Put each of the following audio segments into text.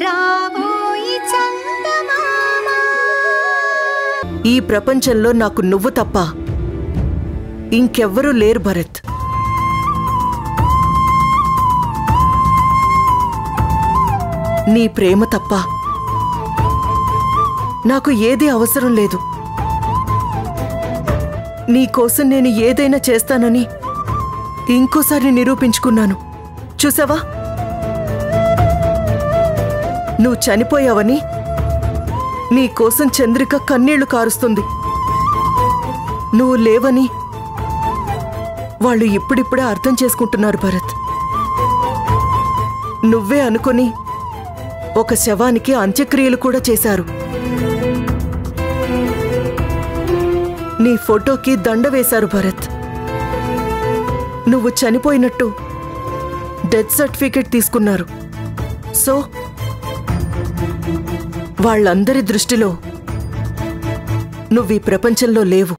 రాబోయి చందమామ. ఈ ప్రపంచంలో నాకు నువ్వు తప్ప ఇంకెవ్వరూ లేరు భరత్. నీ ప్రేమ తప్ప నాకు ఏదీ అవసరం లేదు. నీకోసం నేను ఏదైనా చేస్తానని ఇంకోసారి నిరూపించుకున్నాను. చూసావా, నువ్వు చనిపోయావని నీకోసం చంద్రిక కన్నీళ్లు కారుస్తుంది. నువ్వు లేవని వాళ్ళు ఇప్పుడిప్పుడే అర్థం చేసుకుంటున్నారు భరత్. నువ్వే అనుకొని ఒక శవానికి అంత్యక్రియలు కూడా చేశారు. నీ ఫోటోకి దండ వేశారు భరత్. నువ్వు చనిపోయినట్టు డెత్ సర్టిఫికెట్ తీసుకున్నారు. సో వాళ్ళందరి దృష్టిలో నువ్వు ఈ ప్రపంచంలో లేవు.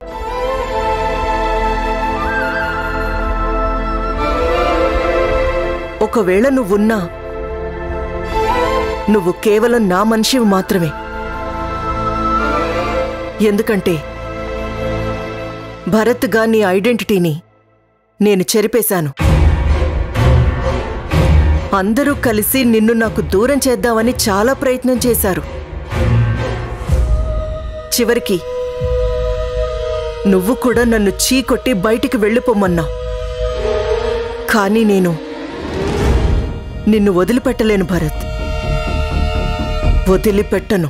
ఒకవేళ నువ్వున్నా నువ్వు కేవలం నా మనిషివి మాత్రమే. ఎందుకంటే భరత్గా నీ ఐడెంటిటీని నేను చెరిపేశాను. అందరూ కలిసి నిన్ను నాకు దూరం చేద్దామని చాలా ప్రయత్నం చేశారు. చివరికి నువ్వు కూడా నన్ను చీకొట్టి బయటికి వెళ్ళిపోమన్నావు. కానీ నేను నిన్ను వదిలిపెట్టలేను భరత్. వదిలిపెట్టను.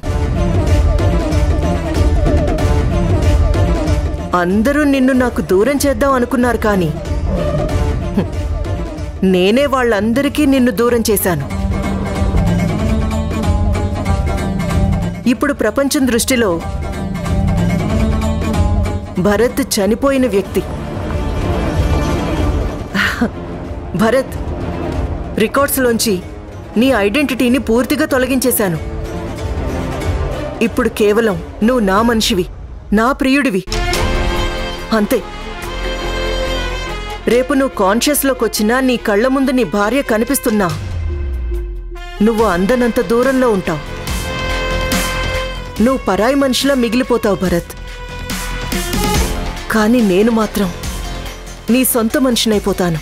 అందరూ నిన్ను నాకు దూరం చేద్దాం అనుకున్నారు, కానీ నేనే వాళ్ళందరికీ నిన్ను దూరం చేశాను. ఇప్పుడు ప్రపంచం దృష్టిలో భరత్ చనిపోయిన వ్యక్తి. భరత్, రికార్డ్స్లోంచి నీ ఐడెంటిటీని పూర్తిగా తొలగించేశాను. ఇప్పుడు కేవలం నువ్వు నా మనిషివి, నా ప్రియుడివి, అంతే. రేపు నువ్వు కాన్షియస్లోకి వచ్చినా నీ కళ్ల ముందు నీ భార్య కనిపిస్తున్నా నువ్వు అందనంత దూరంలో ఉంటావు. నువ్వు పరాయి మనిషిలా మిగిలిపోతావు భరత్. కానీ నేను మాత్రం నీ సొంత మనిషినైపోతాను.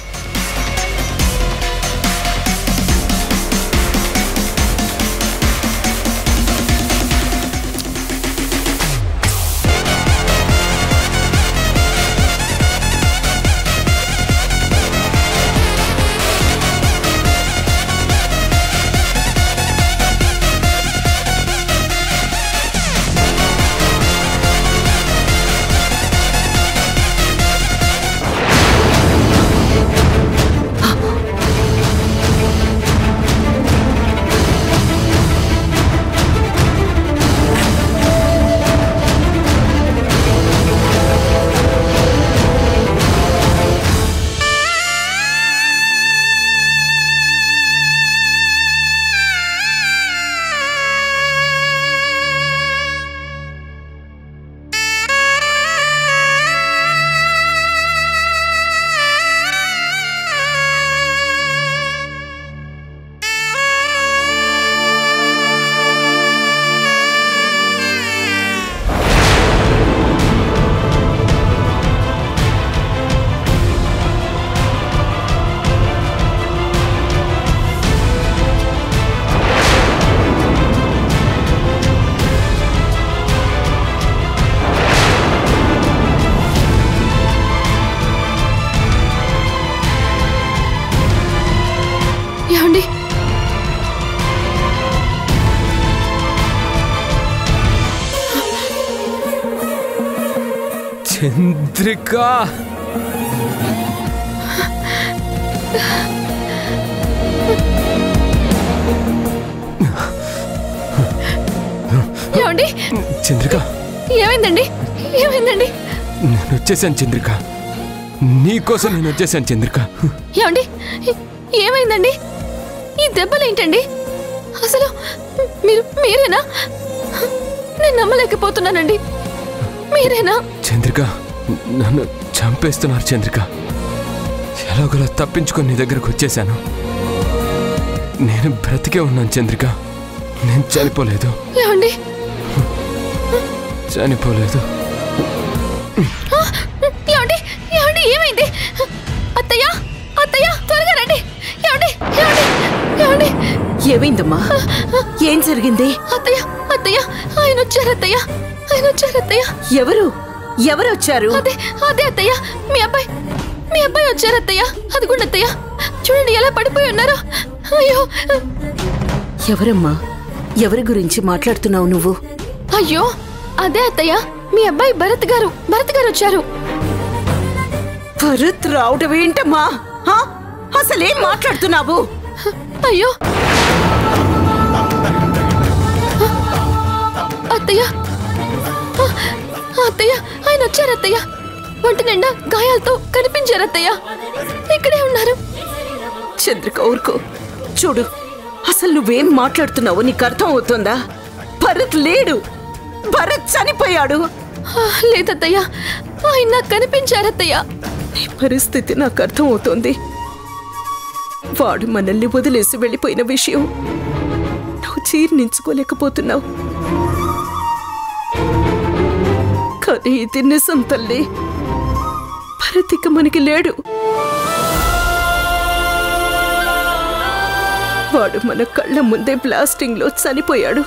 చంద్రికా, ఏమండి? చంద్రిక, ఏమైందండి? ఏమైందండి? నేను వచ్చేసాను చంద్రిక. నీకోసం నేను వచ్చేసాను చంద్రిక. ఏమండి? ఏమైందండి? ఈ దెబ్బలేంటండి? అసలు మీరేనా? నేను నమ్మలేకపోతున్నానండి. మీరేనా? చంద్రిక, నన్ను చంపేస్తున్నారు చంద్రిక. ఎలాగోలా తప్పించుకొని నీ దగ్గరకు వచ్చేసాను. నేను బ్రతికే ఉన్నాను చంద్రిక. నేను చనిపోలేదు. ఏమండి? చనిపోలేదు. ఏమండి? ఏమండి? ఏమైంది? అత్తయ్య, అత్తయ్య, త్వరగా రండి. ఏమండి? ఏమండి? ఏమండి? ఏమైందమ్మా? ఏం జరిగింది? అత్తయ్య, అత్తయ్య, ఆయన వచ్చారు అత్తయ్య, ఆయన వచ్చారు అత్తయ్య. ఎవరు? ఎవరు వచ్చారు? అదే అదే అత్తయ్య, మీ అబ్బాయి, మీ అబ్బాయి వచ్చారు అత్తయ్య. అది కూడా అత్తయ్య, చూడండి ఎలా పడిపోయి ఉన్నారో. అయ్యో! ఎవరమ్మా? ఎవరి గురించి మాట్లాడుతున్నావు నువ్వు? అయ్యో అదే అత్తయ్య, మీ అబ్బాయి భరత్ గారు, భరత్ గారు వచ్చారు. భరత్ రావడం ఏంటమ్మా? అసలేం మాట్లాడుతున్నావు? అయ్యో అత్తయ్య, అత్తయ్య, ఆయన వచ్చారు అత్తయ్య. ఒంటి నిండా గాయాలతో కనిపించారు అత్తయ్య. ఇక్కడే ఉన్నారు. చంద్రిక ఊరుకో. చూడు, అసలు నువ్వేం మాట్లాడుతున్నావో నీకు అర్థం అవుతుందా? భరత్ లేడు, భరత్ చనిపోయాడు. లేదత్తయ్య, ఆయన నాకు కనిపించారత్తయ్య. నీ పరిస్థితి నాకు అర్థం అవుతోంది. వాడు మనల్ని వదిలేసి వెళ్ళిపోయిన విషయం నువ్వు జీర్ణించుకోలేకపోతున్నావు. కానీ ఇది నిజం తల్లి. భరత్ ఇక మనకి లేడు. వాడు మన కళ్ళ ముందే బ్లాస్టింగ్ లో చనిపోయాడు.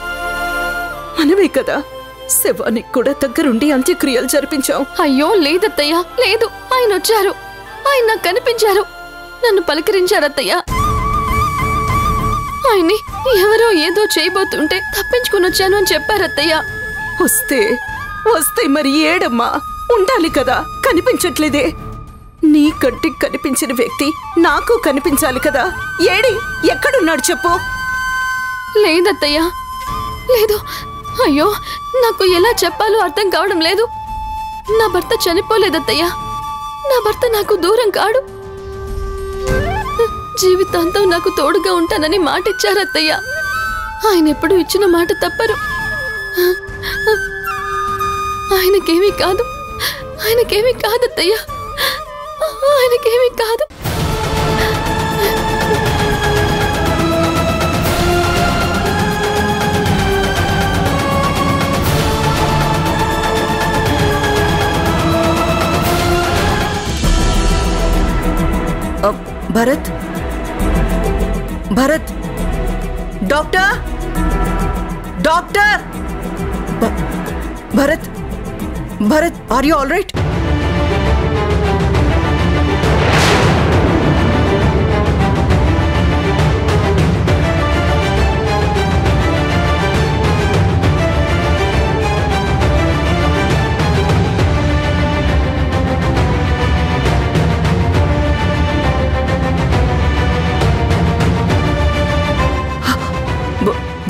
మనమే కదా శవానికి కూడా దగ్గరుండి అంత్యక్రియలు జరిపించాం. అయ్యో లేదత్తయ్య, లేదు, ఆయన వచ్చారు. ఆయన నాకు కనిపించారు, నన్ను పలకరించారత్తయ్య. ఆయన్ని ఎవరో ఏదో చేయబోతుంటే తప్పించుకుని వచ్చాను అని చెప్పారత్తయ్య. వస్తే వస్తే మరి ఏడమ్మా? ఉండాలి కదా. కనిపించట్లేదే. నీ కంటికి కనిపించిన వ్యక్తి నాకు కనిపించాలి కదా. ఏడి? ఎక్కడున్నాడు చెప్పు. లేదత్తయ్య, లేదు. అయ్యో, నాకు ఎలా చెప్పాలో అర్థం కావడం లేదు. నా భర్త చనిపోలేదత్తయ్య, నా భర్త నాకు దూరం కాడు. జీవితాంతం నాకు తోడుగా ఉంటానని మాటిచ్చారత్తయ్య. ఆయన ఎప్పుడు ఇచ్చిన మాట తప్పరు. ఆయనకేమీ కాదు, ఆయనకేమీ కాదత్తయ్య, ఆయనకేమీ కాదు. Bharat, Bharat, doctor, doctor, Bharat, Bharat, are you all right?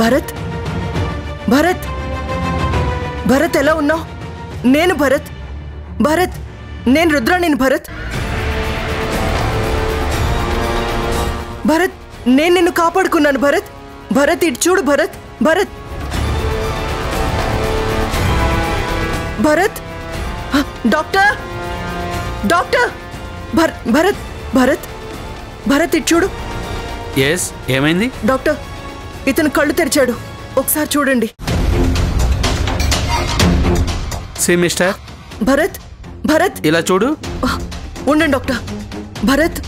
Bharat, Bharat, Bharat ఎలా ఉన్నావు? నేను భరత్, భరత్, నేను రుద్రాణిని. భరత్, భరత్, నేను నిన్ను కాపాడుకున్నాను. భరత్, భరత్, ఇటు చూడు. భరత్, భరత్, భరత్, డాక్టర్, డాక్టర్, భరత్, భరత్, భరత్, ఇటు చూడు. ఎస్, ఏమైంది? డాక్టర్, ఇతను కళ్ళు తెరిచాడు, ఒకసారి చూడండి. సి మిస్టర్ భరత్, భరత్, ఇలా చూడు. ఉండండి డాక్టర్. భరత్,